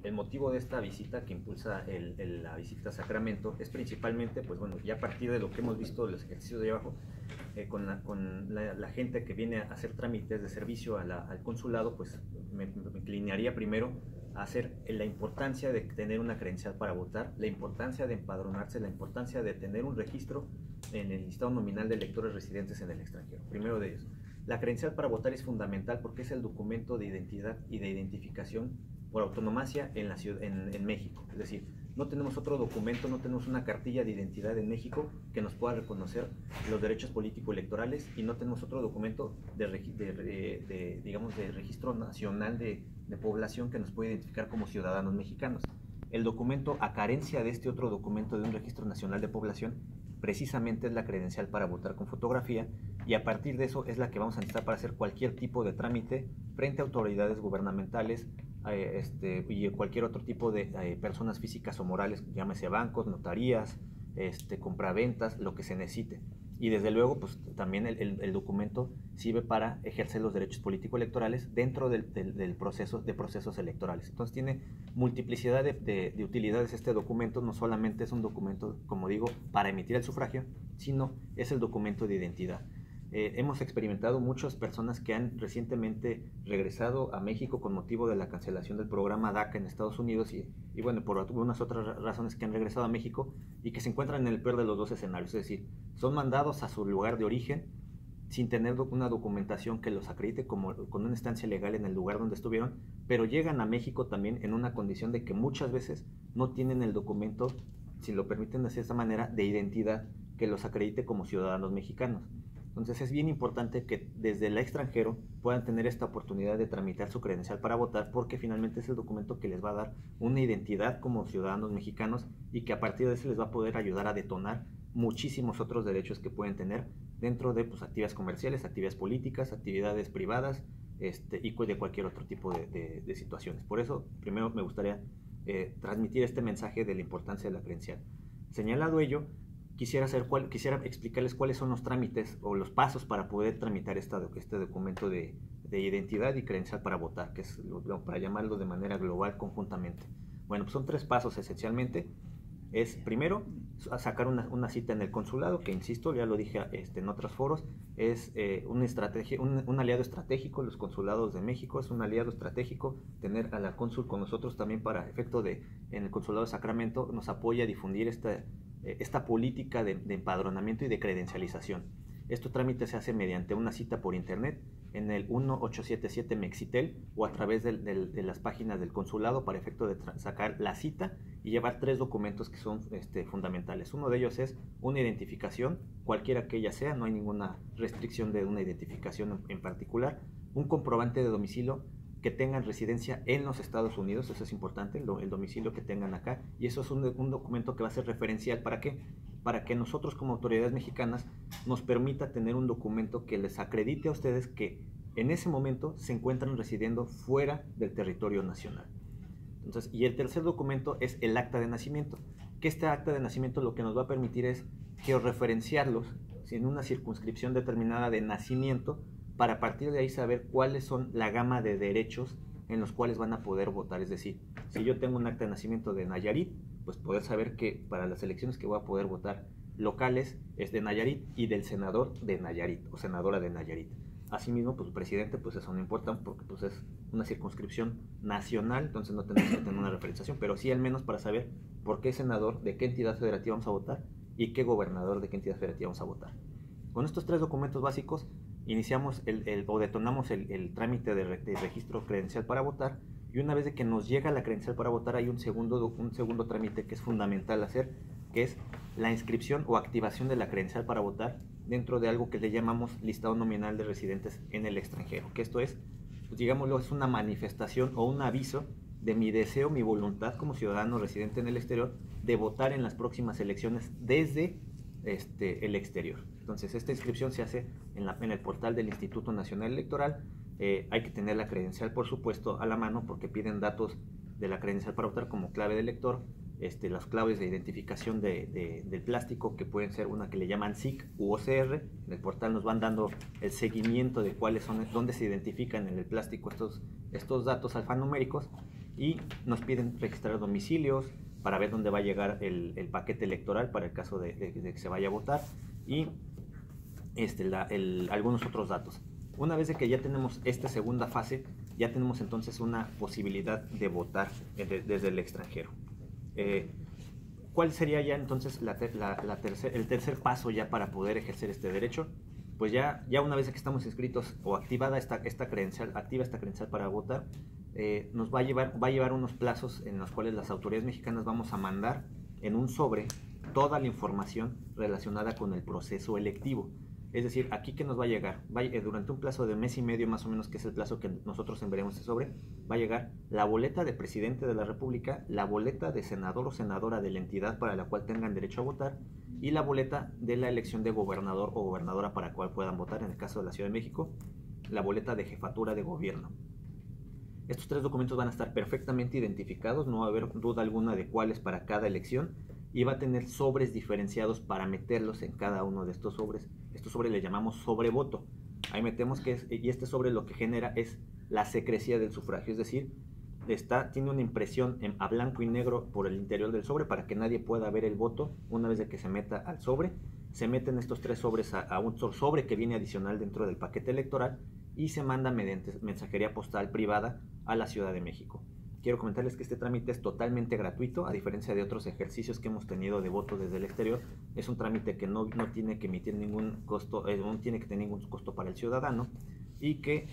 el motivo de esta visita que impulsa la visita a Sacramento es principalmente, pues bueno, ya a partir de lo que hemos visto de los ejercicios de abajo, con la gente que viene a hacer trámites de servicio al consulado, pues me inclinaría primero a hacer la importancia de tener una credencial para votar, la importancia de empadronarse, la importancia de tener un registro en el listado nominal de electores residentes en el extranjero. Primero de ellos, la credencial para votar es fundamental porque es el documento de identidad y de identificación por autonomacia en México. Es decir, no tenemos otro documento, no tenemos una cartilla de identidad en México que nos pueda reconocer los derechos político-electorales, y no tenemos otro documento digamos, de registro nacional de población que nos pueda identificar como ciudadanos mexicanos. El documento, a carencia de este otro documento de un registro nacional de población, precisamente es la credencial para votar con fotografía, y a partir de eso es la que vamos a necesitar para hacer cualquier tipo de trámite frente a autoridades gubernamentales y cualquier otro tipo de personas físicas o morales, llámese bancos, notarías, compraventas, lo que se necesite. Y desde luego, pues también el documento sirve para ejercer los derechos político-electorales dentro de procesos electorales. Entonces tiene multiplicidad de utilidades este documento. No solamente es un documento, como digo, para emitir el sufragio, sino es el documento de identidad. Hemos experimentado muchas personas que han recientemente regresado a México con motivo de la cancelación del programa DACA en Estados Unidos y bueno, por algunas otras razones, que han regresado a México y que se encuentran en el peor de los dos escenarios. Es decir, son mandados a su lugar de origen sin tener una documentación que los acredite con una instancia legal en el lugar donde estuvieron, pero llegan a México también en una condición de que muchas veces no tienen el documento, si lo permiten de esta manera, de identidad que los acredite como ciudadanos mexicanos. Entonces es bien importante que desde el extranjero puedan tener esta oportunidad de tramitar su credencial para votar, porque finalmente es el documento que les va a dar una identidad como ciudadanos mexicanos y que a partir de eso les va a poder ayudar a detonar muchísimos otros derechos que pueden tener dentro de actividades comerciales, actividades políticas, actividades privadas y de cualquier otro tipo de situaciones. Por eso, primero me gustaría transmitir este mensaje de la importancia de la credencial. Señalado ello, quisiera explicarles cuáles son los trámites o los pasos para poder tramitar este documento de identidad y credencial para votar, que es para llamarlo de manera global conjuntamente. Bueno, pues son 3 pasos esencialmente. Es primero sacar una cita en el consulado, que insisto, ya lo dije en otros foros, es un aliado estratégico. Los consulados de México es un aliado estratégico. Tener a la cónsul con nosotros también para efecto en el consulado de Sacramento nos apoya a difundir esta política de empadronamiento y de credencialización. Este trámite se hace mediante una cita por internet en el 1877 Mexitel o a través de las páginas del consulado para efecto de sacar la cita y llevar 3 documentos que son fundamentales. Uno de ellos es una identificación, cualquiera que ella sea, no hay ninguna restricción de una identificación en particular. Un comprobante de domicilio que tengan residencia en los Estados Unidos, eso es importante, el domicilio que tengan acá, y eso es un documento que va a ser referencial. ¿Para qué? Para que nosotros como autoridades mexicanas nos permita tener un documento que les acredite a ustedes que en ese momento se encuentran residiendo fuera del territorio nacional. Entonces, y el tercer documento es el acta de nacimiento, que este acta de nacimiento lo que nos va a permitir es georreferenciarlos en una circunscripción determinada de nacimiento, para a partir de ahí saber cuáles son la gama de derechos en los cuales van a poder votar. Es decir, si yo tengo un acta de nacimiento de Nayarit, pues poder saber que para las elecciones que voy a poder votar locales es de Nayarit y del senador de Nayarit o senadora de Nayarit. Asimismo, pues el presidente, pues eso no importa porque pues es una circunscripción nacional, entonces no tenemos que tener una referenciación, pero sí al menos para saber por qué senador de qué entidad federativa vamos a votar y qué gobernador de qué entidad federativa vamos a votar. Con estos 3 documentos básicos iniciamos o detonamos el trámite de registro credencial para votar, y una vez de que nos llega la credencial para votar hay un segundo trámite que es fundamental hacer, que es la inscripción o activación de la credencial para votar dentro de algo que le llamamos listado nominal de residentes en el extranjero, que esto es, pues digámoslo, es una manifestación o un aviso de mi deseo, mi voluntad como ciudadano residente en el exterior de votar en las próximas elecciones desde el exterior. Entonces esta inscripción se hace en el portal del Instituto Nacional Electoral. Hay que tener la credencial, por supuesto, a la mano, porque piden datos de la credencial para votar como clave de lector, las claves de identificación del plástico, que pueden ser una que le llaman SIC u OCR. En el portal nos van dando el seguimiento de cuáles son, dónde se identifican en el plástico estos datos alfanuméricos, y nos piden registrar domicilios para ver dónde va a llegar el paquete electoral para el caso de que se vaya a votar, y algunos otros datos. Una vez de que ya tenemos esta segunda fase, ya tenemos entonces una posibilidad de votar desde el extranjero. ¿Cuál sería ya entonces el tercer paso ya para poder ejercer este derecho? Pues ya una vez que estamos inscritos o activada esta credencial para votar, nos va a llevar unos plazos en los cuales las autoridades mexicanas vamos a mandar en un sobre toda la información relacionada con el proceso electivo. Es decir, aquí que nos va a llegar, durante un plazo de mes y medio más o menos, que es el plazo que nosotros enviaremos este sobre, va a llegar la boleta de presidente de la República, la boleta de senador o senadora de la entidad para la cual tengan derecho a votar, y la boleta de la elección de gobernador o gobernadora para la cual puedan votar, en el caso de la Ciudad de México, la boleta de jefatura de gobierno. Estos tres documentos van a estar perfectamente identificados, no va a haber duda alguna de cuál es para cada elección, y va a tener sobres diferenciados para meterlos en cada uno de estos sobres. Estos sobres le llamamos sobrevoto. Ahí metemos y este sobre lo que genera es la secrecía del sufragio, es decir, tiene una impresión a blanco y negro por el interior del sobre para que nadie pueda ver el voto. Una vez de que se meta al sobre, se meten estos tres sobres a un sobre que viene adicional dentro del paquete electoral y se manda mediante mensajería postal privada a la Ciudad de México. Quiero comentarles que este trámite es totalmente gratuito, a diferencia de otros ejercicios que hemos tenido de voto desde el exterior. Es un trámite que no tiene que emitir ningún costo, no tiene que tener ningún costo para el ciudadano, y que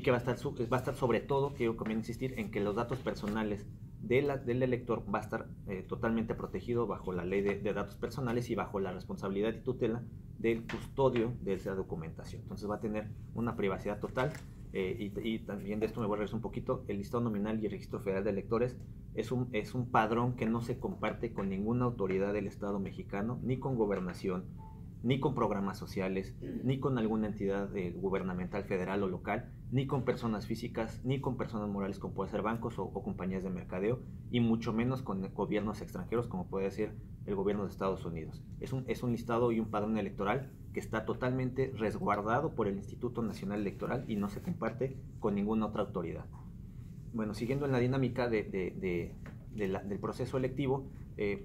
va a estar sobre todo, quiero también insistir en que los datos personales del elector va a estar totalmente protegido bajo la ley de datos personales y bajo la responsabilidad y tutela del custodio de esa documentación. Entonces va a tener una privacidad total. Y también de esto me voy a regresar un poquito. El listado nominal y el registro federal de electores es un padrón que no se comparte con ninguna autoridad del Estado mexicano, ni con gobernación, ni con programas sociales, ni con alguna entidad gubernamental federal o local, ni con personas físicas, ni con personas morales como puede ser bancos o compañías de mercadeo, y mucho menos con gobiernos extranjeros como puede ser el gobierno de Estados Unidos. Es un listado y un padrón electoral que está totalmente resguardado por el Instituto Nacional Electoral y no se comparte con ninguna otra autoridad. Bueno, siguiendo en la dinámica del proceso electivo,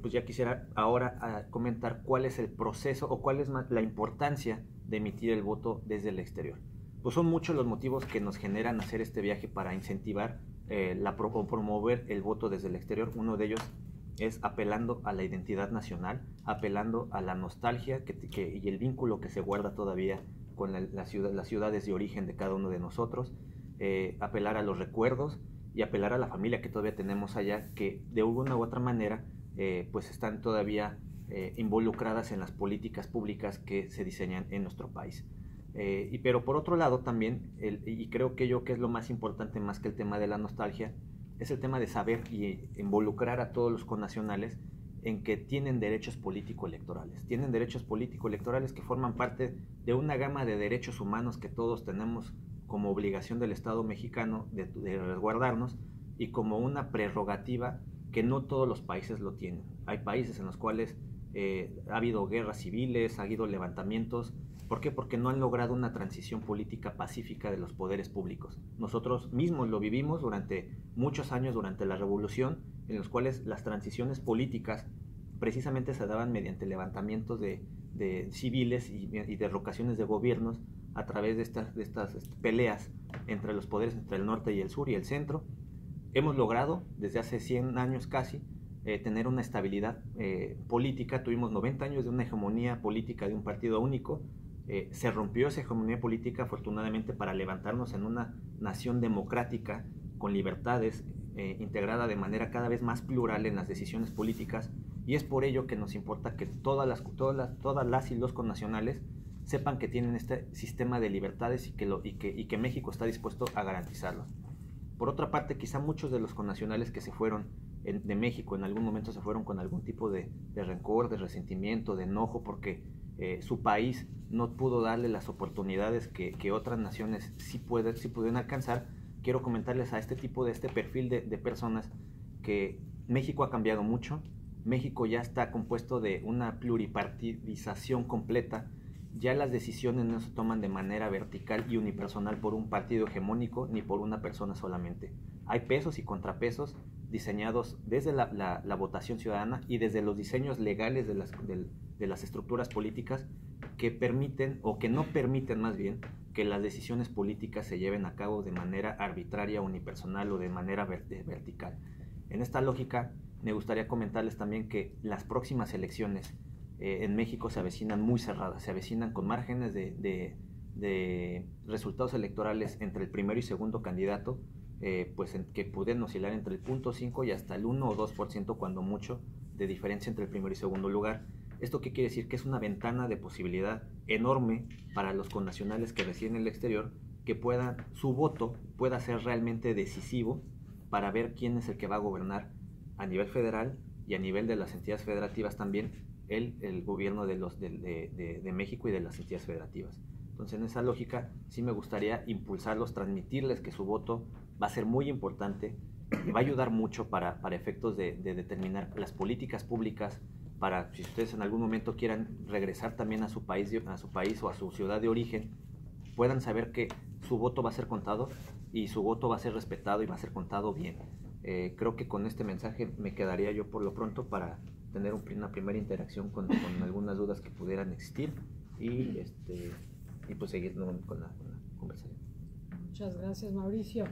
pues ya quisiera ahora comentar cuál es el proceso o cuál es la importancia de emitir el voto desde el exterior. Pues son muchos los motivos que nos generan hacer este viaje para incentivar o promover el voto desde el exterior. Uno de ellos es apelando a la identidad nacional, apelando a la nostalgia y el vínculo que se guarda todavía con las ciudades de origen de cada uno de nosotros, apelar a los recuerdos y apelar a la familia que todavía tenemos allá, que de alguna u otra manera pues están todavía involucradas en las políticas públicas que se diseñan en nuestro país. Pero por otro lado también, y creo que es lo más importante más que el tema de la nostalgia, es el tema de saber y involucrar a todos los connacionales en que tienen derechos político-electorales. Tienen derechos político-electorales que forman parte de una gama de derechos humanos que todos tenemos como obligación del Estado mexicano de resguardarnos, y como una prerrogativa que no todos los países lo tienen. Hay países en los cuales ha habido guerras civiles, ha habido levantamientos. ¿Por qué? Porque no han logrado una transición política pacífica de los poderes públicos. Nosotros mismos lo vivimos durante muchos años, durante la Revolución, en los cuales las transiciones políticas precisamente se daban mediante levantamientos de civiles y derrocaciones de gobiernos a través de estas peleas entre los poderes, entre el norte y el sur y el centro. Hemos logrado, desde hace 100 años casi, tener una estabilidad política. Tuvimos 90 años de una hegemonía política de un partido único. Se rompió esa hegemonía política afortunadamente para levantarnos en una nación democrática con libertades, integrada de manera cada vez más plural en las decisiones políticas, y es por ello que nos importa que todas las y los connacionales sepan que tienen este sistema de libertades y que México está dispuesto a garantizarlos. Por otra parte, quizá muchos de los connacionales que se fueron de México en algún momento se fueron con algún tipo de rencor, de resentimiento, de enojo, porque su país no pudo darle las oportunidades que otras naciones sí pudieron alcanzar. Quiero comentarles a este perfil de personas que México ha cambiado mucho. México ya está compuesto de una pluripartidización completa. Ya las decisiones no se toman de manera vertical y unipersonal por un partido hegemónico ni por una persona solamente. hay pesos y contrapesos diseñados desde la votación ciudadana y desde los diseños legales de las estructuras políticas que permiten, o que no permiten más bien, que las decisiones políticas se lleven a cabo de manera arbitraria, unipersonal o de manera vertical. En esta lógica, me gustaría comentarles también que las próximas elecciones en México se avecinan muy cerradas, se avecinan con márgenes de resultados electorales entre el primero y segundo candidato, pues que pueden oscilar entre el 0.5 y hasta el 1 o 2% cuando mucho de diferencia entre el primero y segundo lugar. ¿Esto qué quiere decir? Que es una ventana de posibilidad enorme para los connacionales que residen en el exterior, que su voto pueda ser realmente decisivo para ver quién es el que va a gobernar a nivel federal y a nivel de las entidades federativas también el gobierno de México y de las entidades federativas. Entonces, en esa lógica, sí me gustaría impulsarlos, transmitirles que su voto va a ser muy importante, que va a ayudar mucho para efectos de determinar las políticas públicas, para si ustedes en algún momento quieran regresar también a su país o a su ciudad de origen, puedan saber que su voto va a ser contado y su voto va a ser respetado y va a ser contado bien. Creo que con este mensaje me quedaría yo por lo pronto para tener una primera interacción con algunas dudas que pudieran existir y pues seguir con la conversación. Muchas gracias, Mauricio.